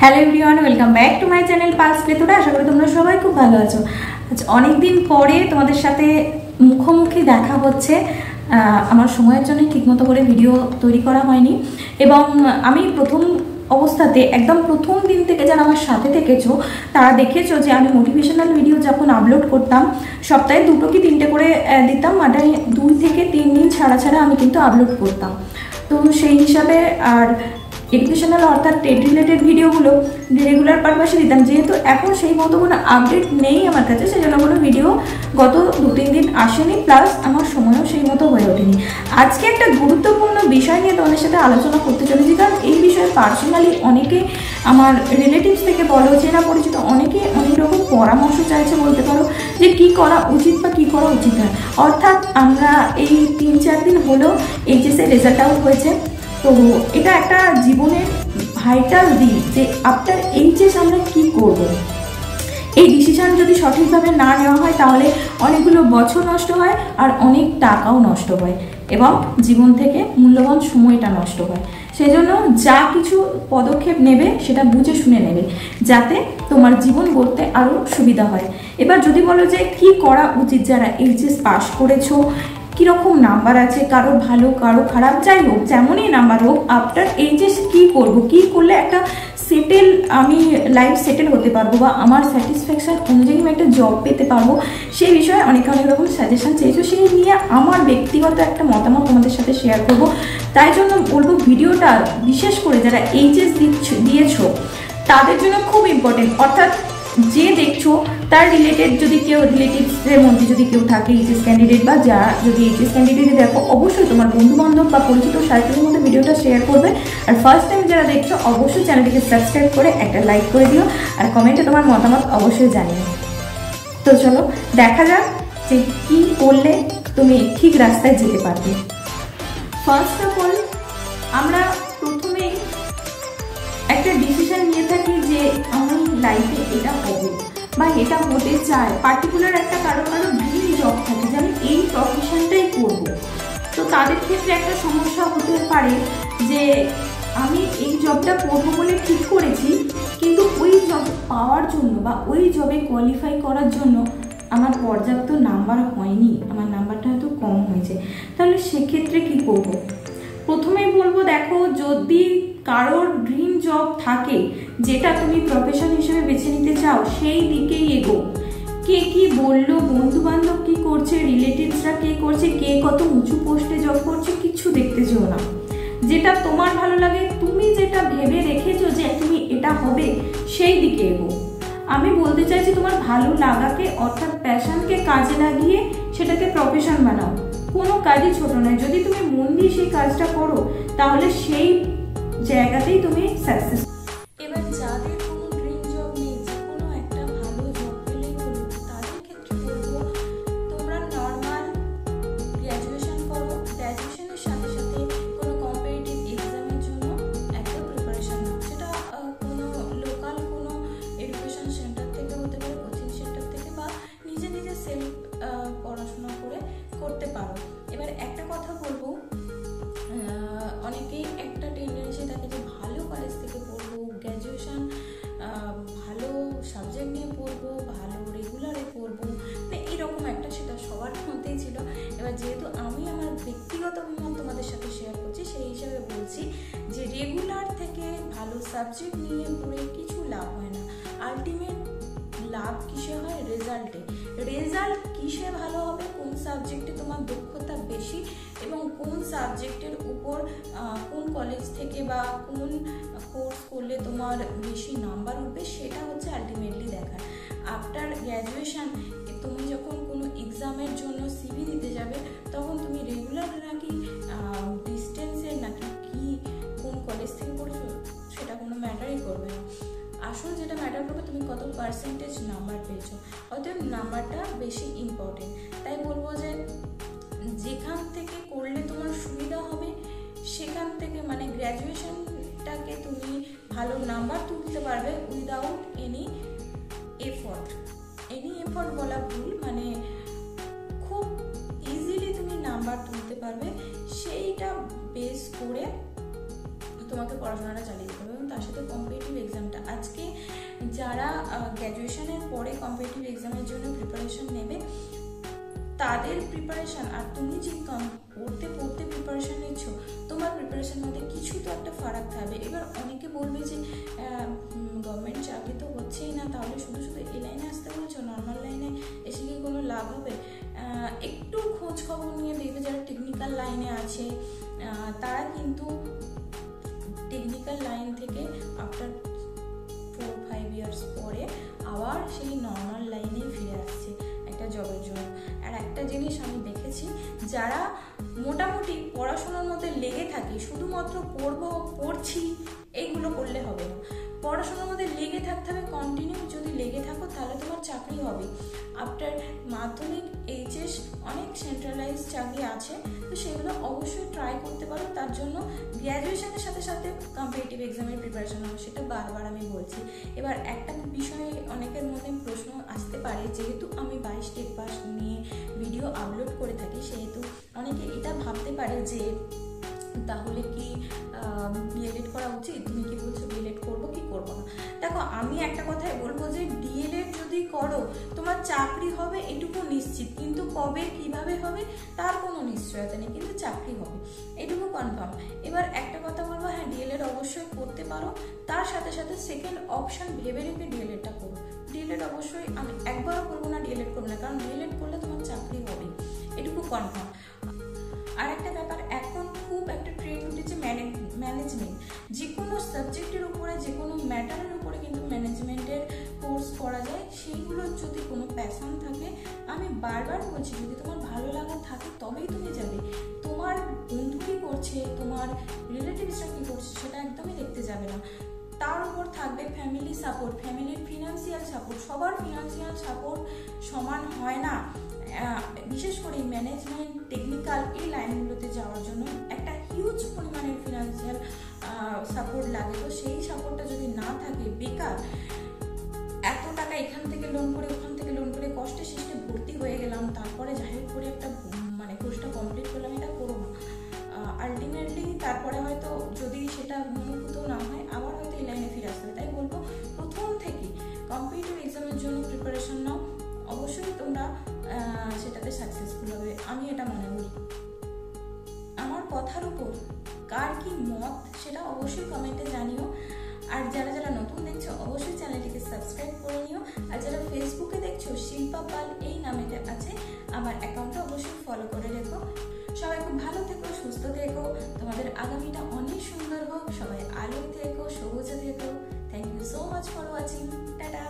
Hello everyone, welcome back to my channel Pulse Plethora. আশা করি তোমরা সবাই খুব ভালো আছো। আচ্ছা, অনেকদিন পরে তোমাদের সাথে মুখোমুখি দেখা হচ্ছে। আমার সময়ের জন্য ঠিকমতো করে ভিডিও তৈরি করা হয়নি, এবং আমি প্রথম অবস্থাতে একদম প্রথম দিন থেকে যারা আমার সাথে থেকেছো তারা দেখেছো যে আমি মোটিভেশনাল ভিডিও যখন আপলোড করতাম সপ্তাহে 2 কি 3টে করে দিতাম, মানে 2 থেকে 3 দিন ছাড়া ছাড়া আমি কিন্তু আপলোড করতাম। তো সেই হিসাবে আর এডুকেশনাল অর্থাৎ টেট রিলেটেড ভিডিওগুলো রেগুলার পারপাসে দিতাম। যেহেতু এখন সেই মতো কোনো আপডেট নেই আমার কাছে, সেই জন্য কোনো ভিডিও গত 2-3 দিন আসেনি, প্লাস আমার সময়ও সেই মতো হয়ে ওঠেনি। আজকে একটা গুরুত্বপূর্ণ বিষয় নিয়ে তোমাদের সাথে আলোচনা করতে চলেছি, কারণ এই বিষয়ে পার্সোনালি অনেকে আমার রিলেটিভস থেকে বলো, চেনা পরিচিত অনেকে অনেক রকম পরামর্শ চাইছে বলতে পারো, যে কি করা উচিত বা কী করা উচিত নয়। অর্থাৎ আমরা এই 3-4 দিন হলো এইচএসের রেজাল্ট আউট হয়েছে। তো এটা একটা জীবনের ভাইটাল দিক যে আফটার এইচএস আমরা কি করব। এই ডিসিশন যদি সঠিকভাবে না নেওয়া হয় তাহলে অনেকগুলো বছর নষ্ট হয়, আর অনেক টাকাও নষ্ট হয়, এবং জীবন থেকে মূল্যবান সময়টা নষ্ট হয়। সেই জন্য যা কিছু পদক্ষেপ নেবে সেটা বুঝে শুনে নেবে, যাতে তোমার জীবন গড়তে আরও সুবিধা হয়। এবার যদি বলো যে কি করা উচিত, যারা এইচএস পাস করেছো, কীরকম নাম্বার আছে, কারো ভালো কারো খারাপ, যাই হোক যেমনই নাম্বার হোক, আফটার এইচএস কী করবো, কী করলে একটা সেটেল আমি লাইফ সেটেল হতে পারবো, বা আমার স্যাটিসফ্যাকশান অনুযায়ী আমি একটা জব পেতে পারবো, সেই বিষয়ে অনেক রকম সাজেশান চেয়েছো। সেই নিয়ে আমার ব্যক্তিগত একটা মতামত তোমাদের সাথে শেয়ার করবো। তাই জন্য বলবো ভিডিওটা বিশেষ করে যারা এইচএস দিয়েছো তাদের জন্য খুব ইম্পর্টেন্ট। অর্থাৎ যে দেখছো তার রিলেটেড যদি কেউ রিলেটিভসের মধ্যে যদি কেউ থাকে এইচএস ক্যান্ডিডেট, বা যা যদি এইচএস ক্যান্ডিডেট দেখো, অবশ্যই তোমার বন্ধুবান্ধব বা পরিচিত সার্কেলের মধ্যে ভিডিওটা শেয়ার করবে। আর ফার্স্ট টাইম যারা দেখছো অবশ্যই চ্যানেলটিকে সাবস্ক্রাইব করে একটা লাইক করে দিও, আর কমেন্টে তোমার মতামত অবশ্যই জানিও। তো চলো দেখা যাক যে কী করলে তুমি ঠিক রাস্তায় যেতে পারবে। ফার্স্ট অফ অল আমরা প্রথমেই একটা ডিসিশন নিয়ে থাকি যে আমি লাইফে এটা হবো বা এটা হতে চাই। পার্টিকুলার একটা কারো ড্রিম জব থাকে যে আমি এই প্রফেশনটাই করবো। তো তাদের ক্ষেত্রে একটা সমস্যা হতে পারে যে আমি এই জবটা করবো বলে ঠিক করেছি, কিন্তু ওই জব পাওয়ার জন্য বা ওই জবে কোয়ালিফাই করার জন্য আমার পর্যাপ্ত নাম্বার হয়নি, আমার নাম্বারটা হয়তো কম হয়েছে। তাহলে সেক্ষেত্রে কি করব? প্রথমেই বলবো, দেখো যদি কারোর ড্রিম জব থাকে যেটা তুমি প্রফেশন হিসেবে বেছে নিতে চাও, সেই দিকেই এগো। কে কি বললো, বন্ধু বান্ধব কি করছে, রিলেটিভসরা কে করছে, কে কত উঁচু পোস্টে জব করছে, কিছু দেখতে চেও না। যেটা তোমার ভালো লাগে, তুমি যেটা ভেবে রেখেছো যে তুমি এটা হবে, সেই দিকে এগো। আমি বলতে চাইছি তোমার ভালো লাগাকে অর্থাৎ প্যাশনকে কাজে লাগিয়ে সেটাকে প্রফেশন বানাও। কোনো কাজই ছোট নয়, যদি তুমি মন দিয়ে সেই কাজটা করো তাহলে সেই জায়গাতেই তুমি সাকসেস। এবার যাদের কোনো ড্রিম জব নেই, যে কোনো একটা ভালো জব পেলেই হলো, তাদের ক্ষেত্রে বলবো তোমরা নর্মাল গ্র্যাজুয়েশন করো। গ্র্যাজুয়েশনের সাথে সাথে কোনো কম্পিটিটিভ এক্সামের জন্য একটা প্রিপারেশন নাও। সেটা কোনো লোকাল কোনো এডুকেশন সেন্টার থেকে হতে পারে, কোচিং সেন্টার থেকে, বা নিজে নিজে সেলফ পড়াশোনা করে করতে পারো। এবার একটা কথা বলবো, অনেকেই একটা টেন্ডেন্সি থাকে যে ভালো কলেজ থেকে পড়বো, গ্র্যাজুয়েশন ভালো সাবজেক্ট নিয়ে পড়বো, ভালো রেগুলারে পড়বো, মানে এরকম একটা, সেটা সবার মধ্যেই ছিল। এবার যেহেতু আমি আমার ব্যক্তিগত মত তোমাদের সাথে শেয়ার করছি, সেই হিসাবে বলছি যে রেগুলার থেকে ভালো সাবজেক্ট নিয়ে পড়ে কিছু লাভ হয় না। আলটিমেট লাভ কিসে হয়? রেজাল্টে। রেজাল্ট কিসে ভালো হবে? কোন সাবজেক্টে তোমার দক্ষতা বেশি এবং কোন সাবজেক্টের উপর কোন কলেজ থেকে বা কোন কোর্স করলে তোমার বেশি নাম্বার উঠবে, সেটা হচ্ছে আলটিমেটলি দেখার। আফটার গ্র্যাজুয়েশন তুমি যখন কোনো এক্সামের জন্য সিভি দিতে যাবে, তখন তুমি রেগুলার নাকি ডিস্টেন্সের নাকি কি কোন কলেজ থেকে পড়ছো সেটা কোনো ম্যাটারই করবে না। আসল যেটা ম্যাটার করবে তুমি কত পার্সেন্টেজ নাম্বার পেয়েছো, অতএব নাম্বারটা বেশি ইম্পর্টেন্ট। তাই বলবো যে যেখান থেকে করলে তোমার সুবিধা হবে সেখান থেকে, মানে গ্র্যাজুয়েশনটাকে তুমি ভালো নাম্বার তুলতে পারবে উইদাউট এনি এফর্ট। বলা ভুল, মানে খুব ইজিলি তুমি নাম্বার তুলতে পারবে, সেইটা বেস করে তোমাকে পড়াশোনাটা চালিয়ে যেতে হবে। এবং তার সাথে কম্পিটিটিভ এক্সামটা, যারা গ্র্যাজুয়েশনের পরে কম্পিটিটিভ এক্সামের জন্য প্রিপারেশন নেবে তাদের প্রিপারেশন আর তুমি যে পড়তে পড়তে প্রিপারেশন নিচ্ছ তোমার প্রিপারেশন মধ্যে কিছু তো একটা ফারাক থাকবে। এবার অনেকে বলবে যে গভর্নমেন্ট চাকরি তো হচ্ছেই না, তাহলে শুধু শুধু এই লাইনে আসতে বলছো, নর্মাল লাইনে এসে কি কোনো লাভ হবে? একটু খোঁজ খবর নিয়ে দেখবে যারা টেকনিক্যাল লাইনে আছে তারা কিন্তু টেকনিক্যাল লাইন থেকে আফটার 4-5 ইয়ার্স পরে আবার সেই নর্মাল লাইনে ফিরে আসছে একটা জবের জন্য। আর একটা জিনিস আমি দেখেছি, যারা মোটামুটি পড়াশোনার মধ্যে লেগে থাকে, শুধুমাত্র পড়ছি এইগুলো করলে হবে না, পড়াশোনার মধ্যে লেগে থাকতে হবে কন্টিনিউ। যদি লেগে থাকো তাহলে তোমার চাকরি হবে। আফটার মাধ্যমিক এইচএস অনেক সেন্ট্রালাইজ চাকরি আছে, তো সেগুলো অবশ্যই ট্রাই করতে পারো। তার জন্য গ্র্যাজুয়েশনের সাথে সাথে কম্পিটিটিভ এক্সামের প্রিপারেশন হবে, সেটা বারবার আমি বলছি। এবার একটা বিষয়ে অনেকের মধ্যে প্রশ্ন আসতে পারে, যেহেতু আমি 22 টেট পাস নিয়ে ভিডিও আপলোড করে থাকি, সেহেতু অনেকে এটা ভাবতে পারে যে তাহলে কি ডিএলএড করা উচিত? তুমি কি বলছো ডিএলএড করবো কি করবো না? দেখো, আমি একটা কথাই বলবো যে ডিএলএড যদি করো তোমার চাকরি হবে এটুকু নিশ্চিত, কিন্তু কবে কিভাবে হবে তার কোনো নিশ্চয়তা নেই, কিন্তু চাকরি হবে এটুকু কনফার্ম। এবার একটা কথা বলবো, হ্যাঁ ডিএলএড অবশ্যই করতে পারো, তার সাথে সাথে সেকেন্ড অপশন ভেবে রেখে ডিএলএডটা করো। ডিএলএড অবশ্যই, আমি একবারও করবো না ডিএলএড করবো না, কারণ ডিএলএড করলে তোমার চাকরি হবে এটুকু কনফার্ম। আর একটা ব্যাপার, এখন খুব একটা ট্রেন্ড উঠেছে ম্যানেজমেন্ট। যে কোনো সাবজেক্টের উপরে, যে কোনো ম্যাটারের উপরে কিন্তু ম্যানেজমেন্টের কোর্স করা যায়। সেইগুলোর যদি কোনো প্যাশন থাকে, আমি বারবার বলছি, যদি তোমার ভালো লাগা থাকে তবেই তুমি যাবে। তোমার বন্ধু কী করছে, তোমার রিলেটিভসরা কী করছে সেটা একদমই দেখতে যাবে না। তার উপর থাকবে ফ্যামিলি সাপোর্ট, ফ্যামিলির ফিনান্সিয়াল সাপোর্ট। সবার ফিনান্সিয়াল সাপোর্ট সমান হয় না, বিশেষ করে ম্যানেজমেন্ট টেকনিক্যাল এই লাইনগুলোতে যাওয়ার জন্য একটা হিউজ পরিমাণের ফিনান্সিয়াল সাপোর্ট লাগে। তো সেই সাপোর্টটা যদি না থাকে, বেকার এত টাকা এখান থেকে লোন করে ওখান থেকে লোন করে কষ্টে সৃষ্টে ভর্তি হয়ে গেলাম, তারপরে যাই করে একটা কোর্সটা কমপ্লিট করলাম, এটা করো না। আলটিমেটলি তারপরে হয়তো যদি সেটা মনোভূত না হয়, আবার হয়তো এই লাইনে ফিরে আসতে হবে। তাই বলবো, প্রথম থেকে কম্পিটিটিভ এক্সামের জন্য প্রিপারেশন নাও, অবশ্যই তোমরা সেটাতে সাকসেসফুল হবে, আমি এটা মনে করি। আমার কথার উপর কার কি মত সেটা অবশ্যই কমেন্টে জানিও। আর যারা যারা নতুন দেখছো অবশ্যই চ্যানেলটিকে সাবস্ক্রাইব করে নিও। আর যারা ফেসবুকে দেখছো, শিল্পা পাল এই নামেতে আছে আমার অ্যাকাউন্টটা, অবশ্যই ফলো করে রেখো। সবাই খুব ভালো থেকো, সুস্থ থেকো, তোমাদের আগামীটা অনেক সুন্দর হোক। সবাই আলোয় থেকো, সবুজে থেকো। Thank you so much for watching. Tata.